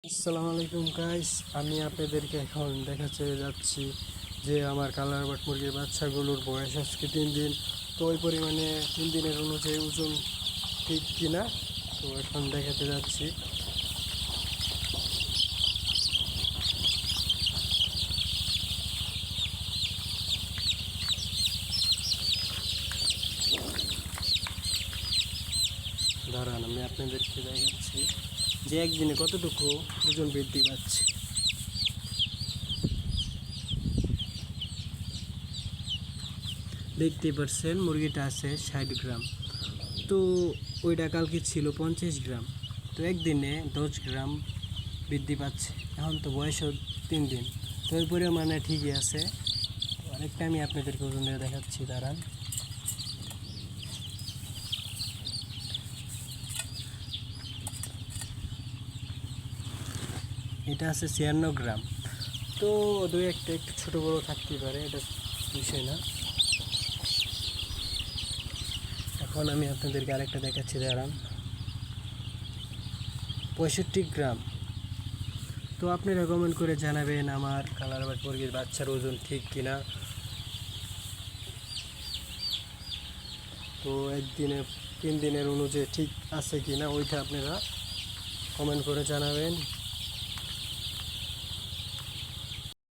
আসসালামু আলাইকুম গাইস, আমি আপনাদেরকে এখন দেখাতে যাচ্ছি যে আমার কালার বাট মুরগির বাচ্চাগুলোর বয়স আজকে 3 দিন। তো ওই পরিমাণে 3 দিনের অনুযায়ী ওজন ঠিক কিনা তো এখন দেখাতে যাচ্ছি। দাঁড়ান, আমি আপনাদেরকে দেখাচ্ছি যে একদিনে কতটুকু ওজন বৃদ্ধি পাচ্ছে। দেখতেই পাচ্ছেন মুরগিটা আছে 60 গ্রাম। তো ওইটা কালকে ছিল 50 গ্রাম। তো একদিনে 10 গ্রাম বৃদ্ধি পাচ্ছে। এখন তো বয়সও 3 দিন, তো এর পরিমাণে ঠিকই আছে। আরেকটা আমি আপনাদেরকে ওজন দিয়ে দেখাচ্ছি, দাঁড়ান। এটা আছে 96 গ্রাম। তো দুই একটা একটু ছোটো বড়ো থাকতেই পারে, এটা বিষয় না। এখন আমি আপনাদেরকে আরেকটা দেখাচ্ছি, দাঁড়ান। 65 গ্রাম। তো আপনারা কমেন্ট করে জানাবেন আমার কালার বাট মুরগির বাচ্চার ওজন ঠিক কিনা। তো একদিনে 3 দিনের অনুযায়ী ঠিক আছে কিনা ওইটা আপনারা কমেন্ট করে জানাবেন।